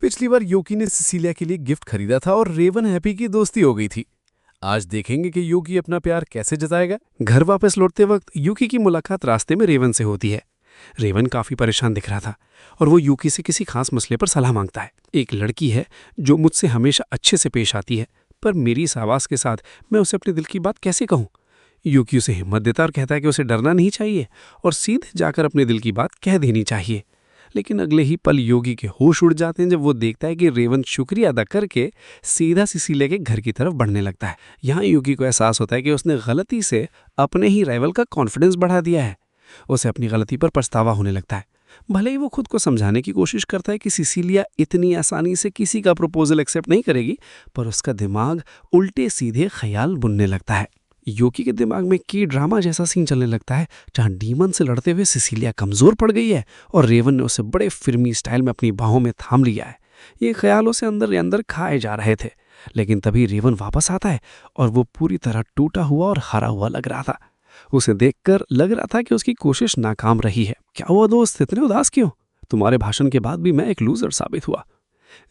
पिछली बार यूकी ने सिसिलिया के लिए गिफ्ट खरीदा था और रेवन हैप्पी की दोस्ती हो गई थी। आज देखेंगे कि यूकी अपना प्यार कैसे जताएगा। घर वापस लौटते वक्त यूकी की मुलाकात रास्ते में रेवन से होती है। रेवन काफी परेशान दिख रहा था और वो यूकी से किसी खास मसले पर सलाह मांगता है। एक लड़की है जो मुझसे हमेशा अच्छे से पेश आती है, पर मेरी इस आवाज के साथ मैं उसे अपने दिल की बात कैसे कहूँ। यूकी उसे हिम्मत देता और कहता है कि उसे डरना नहीं चाहिए और सीधे जाकर अपने दिल की बात कह देनी चाहिए। लेकिन अगले ही पल योगी के होश उड़ जाते हैं जब वो देखता है कि रेवन शुक्रिया अदा करके सीधा सिसिलिया के घर की तरफ बढ़ने लगता है। यहाँ योगी को एहसास होता है कि उसने गलती से अपने ही राइवल का कॉन्फिडेंस बढ़ा दिया है। उसे अपनी गलती पर पछतावा होने लगता है। भले ही वो खुद को समझाने की कोशिश करता है कि सिसिलिया इतनी आसानी से किसी का प्रपोजल एक्सेप्ट नहीं करेगी, पर उसका दिमाग उल्टे सीधे ख्याल बुनने लगता है। योकी के दिमाग में की ड्रामा जैसा सीन चलने लगता है, जहां डीमन से लड़ते हुए सिसिलिया कमजोर पड़ गई है और रेवन ने उसे बड़े फिल्मी स्टाइल में अपनी बाहों में थाम लिया है। ये ख्यालों से अंदर ही अंदर खाए जा रहे थे, लेकिन तभी रेवन वापस आता है और वो पूरी तरह टूटा हुआ और हारा हुआ लग रहा था। उसे देखकर लग रहा था कि उसकी कोशिश नाकाम रही है। क्या हुआ दोस्त, इतने उदास क्यों? तुम्हारे भाषण के बाद भी मैं एक लूजर साबित हुआ।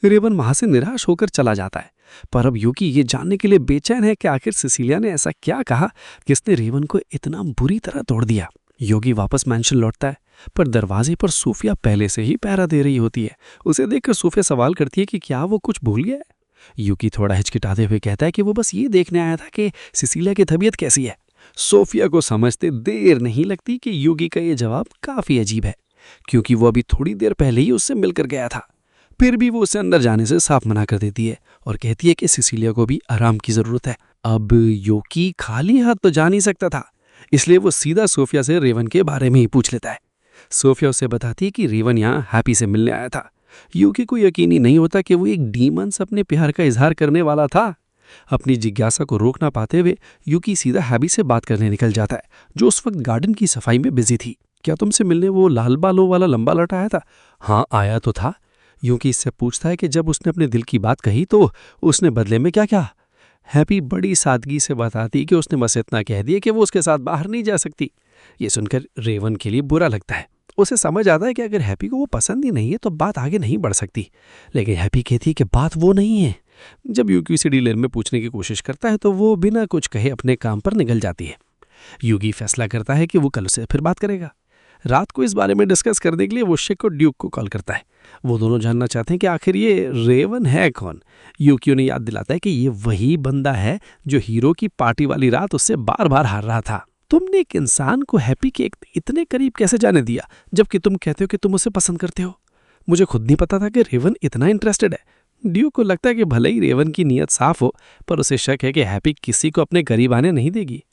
रेवन वहां से निराश होकर चला जाता है, पर अब यूकी ये जानने के लिए बेचैन है कि आखिर सिसिलिया ने ऐसा क्या कहा कि इसने रेवन को इतना बुरी तरह तोड़ दिया। योगी वापस मैंशन लौटता है, पर दरवाजे पर सूफिया पहले से ही पहरा दे रही होती है। उसे देखकर सूफिया सवाल करती है कि क्या वो कुछ भूल गया है। यूकी थोड़ा हिचकिटाते हुए कहता है कि वो बस ये देखने आया था कि सिसिलिया की तबीयत कैसी है। सोफिया को समझते देर नहीं लगती कि योगी का ये जवाब काफी अजीब है, क्योंकि वो अभी थोड़ी देर पहले ही उससे मिलकर गया था। फिर भी वो उसे अंदर जाने से साफ मना कर देती है और कहती है कि सिसिलिया को भी आराम की जरूरत है। अब योकी खाली हाथ तो जा नहीं सकता था, इसलिए वो सीधा सोफिया से रेवन के बारे में ही पूछ लेता है। सोफिया उसे बताती है कि रेवन यहाँ हैप्पी से मिलने आया था। योकी को यकीन ही नहीं होता कि वो एक डीमन से अपने प्यार का इजहार करने वाला था। अपनी जिज्ञासा को रोक ना पाते हुए यूकी सीधा हैबी से बात करने निकल जाता है, जो उस वक्त गार्डन की सफाई में बिजी थी। क्या तुमसे मिलने वो लाल बालों वाला लंबा लट आया था? हाँ, आया तो था। यूकी इससे पूछता है कि जब उसने अपने दिल की बात कही तो उसने बदले में क्या क्या? हैप्पी बड़ी सादगी से बताती कि उसने बस इतना कह दिया कि वो उसके साथ बाहर नहीं जा सकती। ये सुनकर रेवन के लिए बुरा लगता है। उसे समझ आता है कि अगर हैप्पी को वो पसंद ही नहीं है तो बात आगे नहीं बढ़ सकती, लेकिन हैप्पी कहती है कि बात वो नहीं है। जब यूकी से डीलर में पूछने की कोशिश करता है तो वो बिना कुछ कहे अपने काम पर निकल जाती है। यूगी फैसला करता है कि वो कल से फिर बात करेगा। रात को इस बारे में डिस्कस करने के लिए वो शिक और ड्यूक को कॉल करता है। वो दोनों जानना चाहते हैं कि आखिर ये रेवन है कौन। यूकी उन्हें याद दिलाता है कि ये वही बंदा है जो हीरो की पार्टी वाली रात उससे बार बार हार रहा था। तुमने एक इंसान को हैप्पी के इतने करीब कैसे जाने दिया, जबकि तुम कहते हो कि तुम उसे पसंद करते हो? मुझे खुद नहीं पता था कि रेवन इतना इंटरेस्टेड है। ड्यूक को लगता है कि भले ही रेवन की नीयत साफ हो, पर उसे शक है कि हैप्पी किसी को अपने करीब आने नहीं देगी।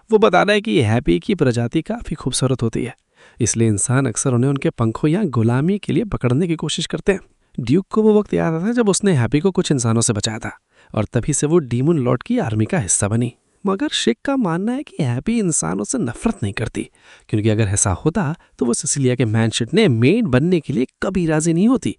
वो बता रहा है कि हैप्पी की प्रजाति काफी खूबसूरत होती है, इसलिए इंसान अक्सर उन्हें उनके पंखों या गुलामी के लिए पकड़ने की कोशिश करते हैं। ड्यूक को वो वक्त याद आता जब उसने हैप्पी को कुछ इंसानों से बचाया था, और तभी से वो डीमन लॉर्ड की आर्मी का हिस्सा बनी। मगर शिक का मानना है कि हैप्पी इंसानों से नफरत नहीं करती, क्योंकि अगर ऐसा होता तो वो सिसिलिया के मैनशिट ने मेड बनने के लिए कभी राजी नहीं होती।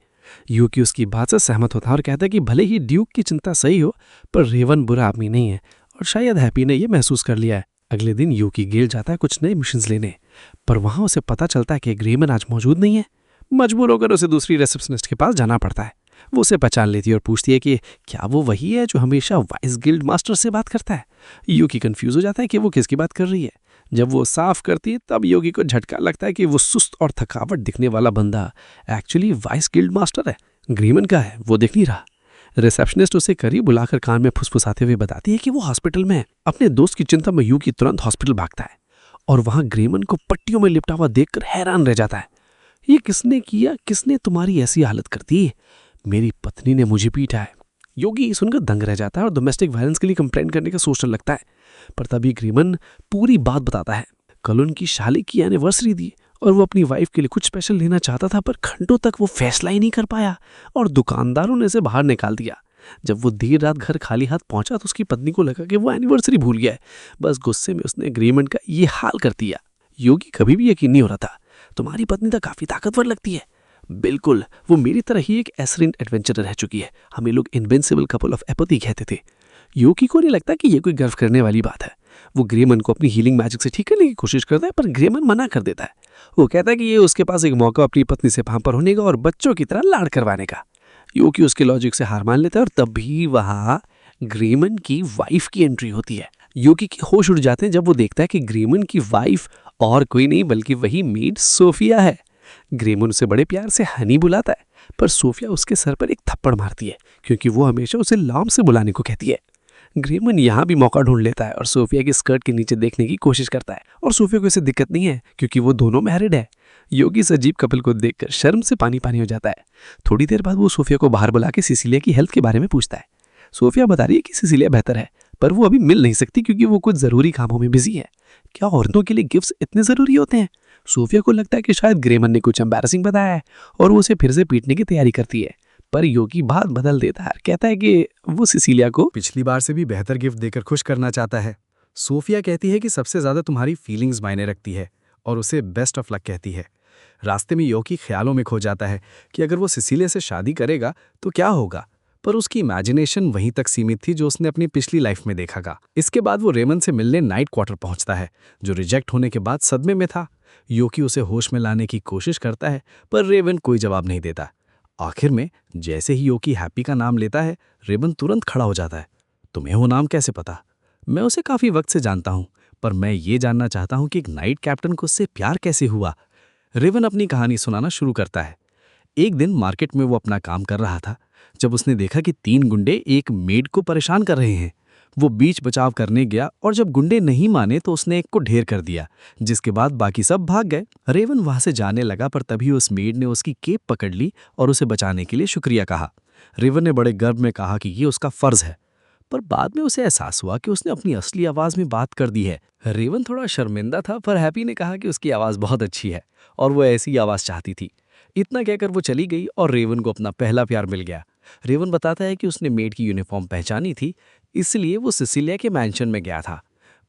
यूकी उसकी बात से सहमत होता है और कहता है कि भले ही ड्यूक की चिंता सही हो, पर रेवन बुरा आदमी नहीं है और शायद हैप्पी ने यह महसूस कर लिया है। अगले दिन यूकी गेल जाता है कुछ नए मिशंस लेने, पर वहां उसे पता चलता है कि ग्रेमन आज मौजूद नहीं है। मजबूर होकर उसे दूसरी रिसेप्शनिस्ट के पास जाना पड़ता है। वो उसे पहचान लेती है और पूछती है कि क्या वो वही है जो हमेशा वाइस गिल्ड मास्टर से बात करता है। यूकी कंफ्यूज हो जाता है कि वो किसकी बात कर रही है। जब वो साफ करती है तब योगी को झटका लगता है कि वो सुस्त और थकावट दिखने वाला बंदा एक्चुअली वाइस गिल्ड मास्टर है। ग्रीमन का है, वो दिख नहीं रहा। रिसेप्शनिस्ट उसे करीब बुलाकर कान में फुसफुसाते हुए बताती है कि वो हॉस्पिटल में है। अपने दोस्त की चिंता में यूकी तुरंत हॉस्पिटल भागता है और वहां ग्रीमन को पट्टियों में लिपटा हुआ देखकर हैरान रह जाता है। ये किसने किया? किसने तुम्हारी ऐसी हालत कर दी? मेरी पत्नी ने मुझे पीटा है। योगी सुनकर दंग रह जाता है और डोमेस्टिक वायलेंस के लिए कंप्लेंट करने का सोचने लगता है, पर तभी ग्रीमन पूरी बात बताता है। कल उनकी शादी की एनिवर्सरी थी और वो अपनी वाइफ के लिए कुछ स्पेशल लेना चाहता था, पर घंटों तक वो फैसला ही नहीं कर पाया और दुकानदारों ने इसे बाहर निकाल दिया। जब वो देर रात घर खाली हाथ पहुंचा तो उसकी पत्नी को लगा कि वो एनिवर्सरी भूल गया है। बस गुस्से में उसने एग्रीमेंट का ये हाल कर दिया। योगी कभी भी यकीन नहीं हो रहा था। तुम्हारी पत्नी तो काफी ताकतवर लगती है। बिल्कुल, वो मेरी तरह ही एक एसरिन एडवेंचरर रह चुकी है। हमें लोग इनविंसिबल कपल ऑफ एपथी कहते थे। योगी को नहीं लगता कि ये कोई गर्व करने वाली बात है। वो ग्रेमन को अपनी हीलिंग मैजिक से ठीक करने की कोशिश करता है, पर ग्रेमन मना कर देता है। वो कहता है कि ये उसके पास एक मौका अपनी पत्नी से पांव पर होने का और बच्चों की तरह लाड़ करवाने का। यूकी उसके लॉजिक से हार मान लेता है और तभी वहाँ ग्रेमन की वाइफ की एंट्री होती है। यूकी के होश उड़ जाते हैं जब वो देखता है कि ग्रेमन की वाइफ और कोई नहीं बल्कि वही मेड सोफिया है। ग्रेमन उसे बड़े प्यार से हनी बुलाता है, पर सोफिया उसके सर पर एक थप्पड़ मारती है क्योंकि वो हमेशा उसे लॉम से बुलाने को कहती है। ग्रेमन यहाँ भी मौका ढूंढ लेता है और सोफिया की स्कर्ट के नीचे देखने की कोशिश करता है, और सोफिया को इसे दिक्कत नहीं है क्योंकि वो दोनों मैरिड है। योगी इस अजीब कपल को देखकर शर्म से पानी पानी हो जाता है। थोड़ी देर बाद वो सोफिया को बाहर बुला के सिसिलिया की हेल्थ के बारे में पूछता है। सोफिया बता रही है कि सिसिलिया बेहतर है, पर वो अभी मिल नहीं सकती क्योंकि वो कुछ जरूरी कामों में बिजी है। क्या औरतों के लिए गिफ्ट्स इतने जरूरी होते हैं? सोफिया को लगता है कि शायद ग्रेमन ने कुछ एम्बैरसिंग बताया है और वो उसे फिर से पीटने की तैयारी करती है, पर योगी बात बदल देता है, कहता है कि वो सिसिलिया को पिछली बार से भी बेहतर गिफ्ट देकर खुश करना चाहता है। सोफिया कहती है कि सबसे ज्यादा तुम्हारी फीलिंग्स मायने रखती है और उसे बेस्ट ऑफ लक कहती है। रास्ते में योकी ख्यालों में खो जाता है कि अगर वो सिसिलिया से शादी करेगा तो क्या होगा, पर उसकी इमेजिनेशन वहीं तक सीमित थी जो उसने अपनी पिछली लाइफ में देखा था। इसके बाद वो रेमन से मिलने नाइट क्वार्टर पहुंचता है, जो रिजेक्ट होने के बाद सदमे में था। योकी उसे होश में लाने की कोशिश करता है, पर रेवन कोई जवाब नहीं देता। आखिर में जैसे ही योकी हैप्पी का नाम लेता है, रेवन तुरंत खड़ा हो जाता है। तुम्हें वो नाम कैसे पता? मैं उसे काफी वक्त से जानता हूं, पर मैं ये जानना चाहता हूं कि एक नाइट कैप्टन को उससे प्यार कैसे हुआ। रेवन अपनी कहानी सुनाना शुरू करता है। एक दिन मार्केट में वो अपना काम कर रहा था जब उसने देखा कि 3 गुंडे एक मेड को परेशान कर रहे हैं। वो बीच बचाव करने गया और जब गुंडे नहीं माने तो उसने एक को ढेर कर दिया, जिसके बाद बाकी सब भाग गए। रेवन वहां से जाने लगा, पर तभी उस मेड ने उसकी केप पकड़ ली और उसे बचाने के लिए शुक्रिया कहा। रेवन ने बड़े गर्व में कहा कि ये उसका फर्ज है, पर बाद में उसे एहसास हुआ कि उसने अपनी असली आवाज में बात कर दी है। रेवन थोड़ा शर्मिंदा था, पर हैप्पी ने कहा कि उसकी आवाज बहुत अच्छी है और वो ऐसी आवाज चाहती थी। इतना कहकर वो चली गई और रेवन को अपना पहला प्यार मिल गया। रेवन बताता है कि उसने मेड की यूनिफॉर्म पहचानी थी, इसलिए वो सिसिलिया के मैंशन में गया था।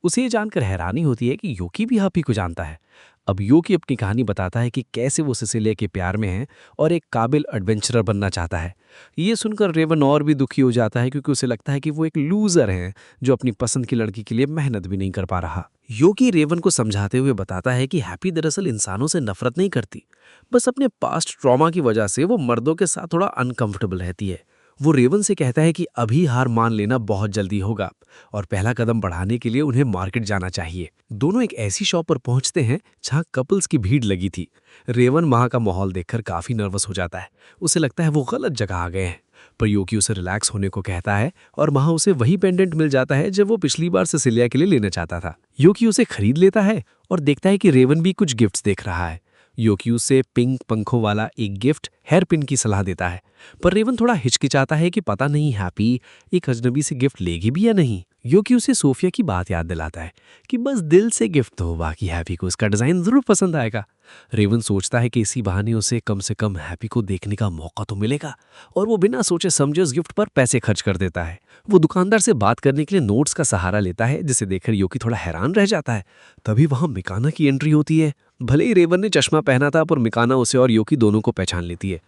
उसे ये जानकर हैरानी होती है कि योकी भी हैप्पी को जानता है। अब योकी अपनी कहानी बताता है कि कैसे वो सिसिलिया के प्यार में है और एक काबिल एडवेंचरर बनना चाहता है। ये सुनकर रेवन और भी दुखी हो जाता है क्योंकि उसे लगता है कि वो एक लूजर है जो अपनी पसंद की लड़की के लिए मेहनत भी नहीं कर पा रहा। योकी रेवन को समझाते हुए बताता है कि हैप्पी दरअसल इंसानों से नफरत नहीं करती, बस अपने पास्ट ट्रॉमा की वजह से वो मर्दों के साथ थोड़ा अनकंफर्टेबल रहती है। वो रेवन से कहता है कि अभी हार मान लेना बहुत जल्दी होगा और पहला कदम बढ़ाने के लिए उन्हें मार्केट जाना चाहिए। दोनों एक ऐसी शॉप पर पहुंचते हैं जहां कपल्स की भीड़ लगी थी। रेवन वहां का माहौल देखकर काफी नर्वस हो जाता है। उसे लगता है वो गलत जगह आ गए हैं, पर योकी उसे रिलैक्स होने को कहता है और वहां उसे वही पेंडेंट मिल जाता है जब वो पिछली बार सिसिलिया के लिए लेना चाहता था। योकी उसे खरीद लेता है और देखता है कि रेवन भी कुछ गिफ्ट्स देख रहा है। योकी उसे पिंक पंखों वाला एक गिफ्ट हेयर पिन की सलाह देता है, पर रेवन थोड़ा हिचकिचाता है कि पता नहीं हैप्पी एक अजनबी से गिफ्ट लेगी भी या नहीं। योकी उसे सोफिया की बात याद दिलाता है कि बस दिल से गिफ्ट दो, बाकी हैप्पी को उसका डिजाइन जरूर पसंद आएगा। रेवन सोचता है कि इसी बहाने उसे कम से कम हैप्पी को देखने का मौका तो मिलेगा, और वो बिना सोचे समझे उस गिफ्ट पर पैसे खर्च कर देता है। वो दुकानदार से बात करने के लिए नोट्स का सहारा लेता है, जिसे देखकर योकी थोड़ा हैरान रह जाता है। तभी वहां मिकाना की एंट्री होती है। भले ही रेवन ने चश्मा पहना था, पर मिकाना उसे और योकी दोनों को पहचान लेती है।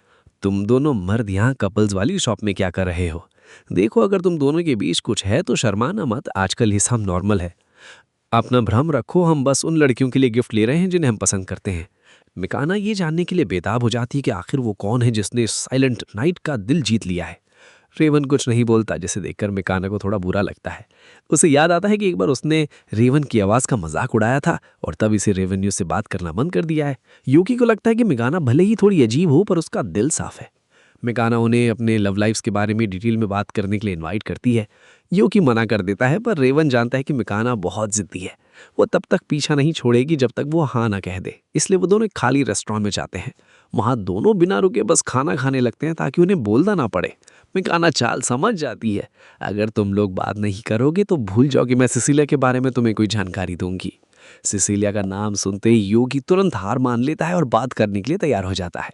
तुम दोनों मर्द यहाँ कपल्स वाली शॉप में क्या कर रहे हो? देखो, अगर तुम दोनों के बीच कुछ है तो शर्माना मत, आजकल ये सब नॉर्मल है। अपना भ्रम रखो, हम बस उन लड़कियों के लिए गिफ्ट ले रहे हैं जिन्हें हम पसंद करते हैं। मिकाना ये जानने के लिए बेताब हो जाती है कि आखिर वो कौन है जिसने साइलेंट नाइट का दिल जीत लिया है। रेवन कुछ नहीं बोलता, जिसे देखकर मिकाना को थोड़ा बुरा लगता है। उसे याद आता है कि एक बार उसने रेवन की आवाज़ का मजाक उड़ाया था और तब इसे रेवन ने उससे बात करना बंद कर दिया है। योकी को लगता है कि मिकाना भले ही थोड़ी अजीब हो, पर उसका दिल साफ है। मिकाना उन्हें अपने लव लाइफ्स के बारे में डिटेल में बात करने के लिए इनवाइट करती है। योकी मना कर देता है, पर रेवन जानता है कि मिकाना बहुत जिद्दी है। वो तब तक पीछा नहीं छोड़ेगी जब तक वो हाँ ना कह दे। इसलिए वो दोनों एक खाली रेस्टोरेंट में जाते हैं। वहाँ दोनों बिना रुके बस खाना खाने लगते हैं ताकि उन्हें बोलना ना पड़े। मिकाना चाल समझ जाती है, अगर तुम लोग बात नहीं करोगे तो भूल जाओ कि मैं सिसिलिया के बारे में तुम्हें कोई जानकारी दूंगी। सिसिलिया का नाम सुनते ही योगी तुरंत हार मान लेता है और बात करने के लिए तैयार हो जाता है।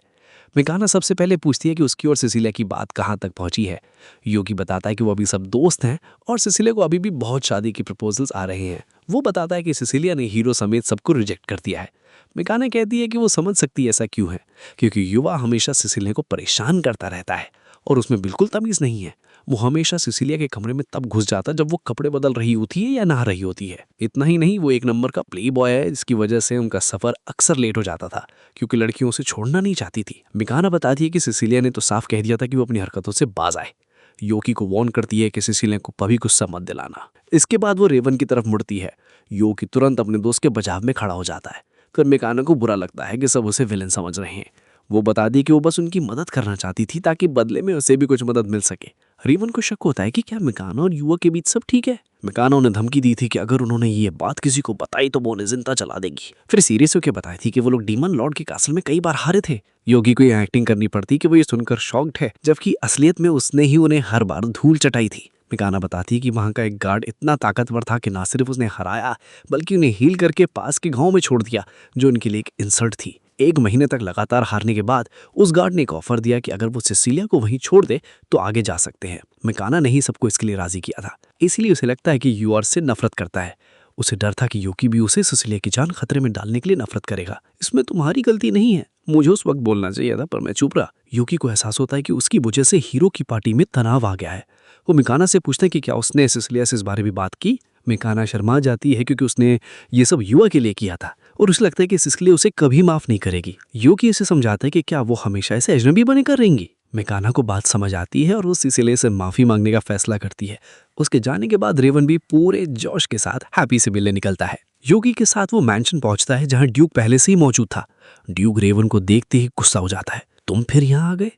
मिकाना सबसे पहले पूछती है कि उसकी और सिसिलिया की बात कहाँ तक पहुंची है। योगी बताता है कि वो अभी सब दोस्त हैं और सिसिलिया को अभी भी बहुत शादी की प्रपोजल्स आ रहे हैं। वो बताता है कि सिसिलिया ने हीरो समेत सबको रिजेक्ट कर दिया है। मिकाना कहती है कि वो समझ सकती है ऐसा क्यों है, क्योंकि युवा हमेशा सिसिलिया को परेशान करता रहता है और उसमें बिल्कुल तमीज़ नहीं है। वो हमेशा सिसिलिया के कमरे में तब घुस जाता जब वो कपड़े बदल रही होती है या नहा रही होती है। इतना ही नहीं, वो एक नंबर का प्ले बॉय है, जिसकी वजह से उनका सफ़र अक्सर लेट हो जाता था क्योंकि लड़कियों से छोड़ना नहीं चाहती थी। मिकाना बताती है कि सिसिलिया ने तो साफ कह दिया था कि वो अपनी हरकतों से बाज आए। योकी को वार्न करती है कि सिसिलिया को कभी गुस्सा मत दिलाना। इसके बाद वो रेवन की तरफ मुड़ती है। योकी तुरंत अपने दोस्त के बचाव में खड़ा हो जाता है। फिर मिकाना को बुरा लगता है कि सब उसे विलन समझ रहे हैं। वो बता दी कि वो बस उनकी मदद करना चाहती थी ताकि बदले में उसे भी कुछ मदद मिल सके। रेवन को शक होता है कि क्या मिकाना और युवा के बीच सब ठीक है। मिकाना उन्हें धमकी दी थी कि अगर उन्होंने ये बात किसी को बताई तो वो उन्हें जिंदा जला देगी। फिर सीरियस होकर बताई थी कि वो लोग डीमन लॉर्ड के कासल में कई बार हारे थे। योगी को ये एक्टिंग करनी पड़ती कि वो ये सुनकर शॉक्ड है, जबकि असलियत में उसने ही उन्हें हर बार धूल चटाई थी। मिकाना बताती है कि वहाँ का एक गार्ड इतना ताकतवर था कि ना सिर्फ उसने हराया बल्कि उन्हें हील करके पास के गांव में छोड़ दिया, जो उनके लिए एक इंसल्ट थी। 1 महीने तक लगातार हारने के बाद उस गार्ड ने एक ऑफर दिया कि अगर वो सिसिलिया को वहीं छोड़ दे तो आगे जा सकते हैं। मिकाना ने ही सबको इसके लिए राजी किया था, इसीलिए उसे लगता है कि यूआर से नफरत करता है। उसे डर था कि योकी भी उसे सिसिलिया की जान खतरे में डालने के लिए नफरत करेगा। इसमें तुम्हारी गलती नहीं है, मुझे उस वक्त बोलना चाहिए था पर मैं चुप रहा। योकी को एहसास होता है कि उसकी वजह से हीरो की पार्टी में तनाव आ गया है। वो मिकाना से पूछते हैं कि क्या उसने सिसिलिया से इस बारे में बात की। मिकाना शर्मा जाती है क्योंकि उसने ये सब युवा के लिए किया था और उसे लगता है कि सिसिलिया उसे कभी माफ नहीं करेगी। योकी इसे समझाता है कि क्या वो हमेशा ऐसे अजनबी बने कर रहेंगी। मिकाना को बात समझ आती है और वो सिसिलिया से माफी मांगने का फैसला करती है। उसके जाने के बाद रेवन भी पूरे जोश के साथ हैप्पी से मिलने निकलता है। योगी के साथ वो मैंशन पहुंचता है जहां ड्यूक पहले से ही मौजूद था। ड्यूक रेवन को देखते ही गुस्सा हो जाता है। तुम फिर यहाँ आ गए?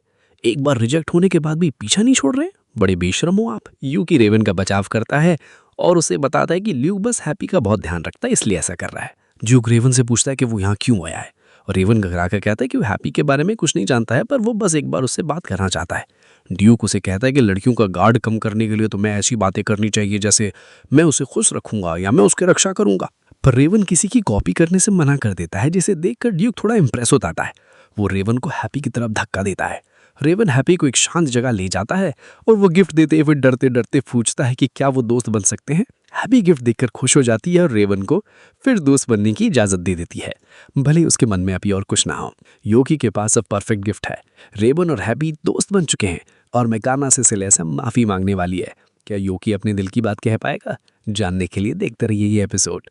एक बार रिजेक्ट होने के बाद भी पीछा नहीं छोड़ रहे? बड़े बेशरम हो आप। यूकी रेवन का बचाव करता है और उसे बताता है कि ल्यूक बस हैप्पी का बहुत ध्यान रखता है, इसलिए ऐसा कर रहा है। ड्यूक रेवन से पूछता है कि वो यहाँ क्यों आया है और रेवन घबरा कर कहता है कि वो हैप्पी के बारे में कुछ नहीं जानता है, पर वो बस एक बार उससे बात करना चाहता है। ड्यूक उसे कहता है कि लड़कियों का गार्ड कम करने के लिए तो मैं ऐसी बातें करनी चाहिए जैसे मैं उसे खुश रखूंगा या मैं उसकी रक्षा करूंगा। पर रेवन किसी की कॉपी करने से मना कर देता है, जिसे देखकर ड्यूक थोड़ा इंप्रेस हो जाता है। वो रेवन को हैप्पी की तरफ धक्का देता है। रेवन हैप्पी को एक शांत जगह ले जाता है और वो गिफ्ट देते हुए डरते डरते पूछता है कि क्या वो दोस्त बन सकते हैं। हैप्पी गिफ्ट देखकर खुश हो जाती है और रेवन को फिर दोस्त बनने की इजाजत दे देती है, भले ही उसके मन में अभी और कुछ ना हो। योकी के पास अब परफेक्ट गिफ्ट है। रेवन और हैप्पी दोस्त बन चुके हैं और मिकाना से सिसिलिया से माफी मांगने वाली है। क्या योकी अपने दिल की बात कह पाएगा? जानने के लिए देखते रहिए ये एपिसोड।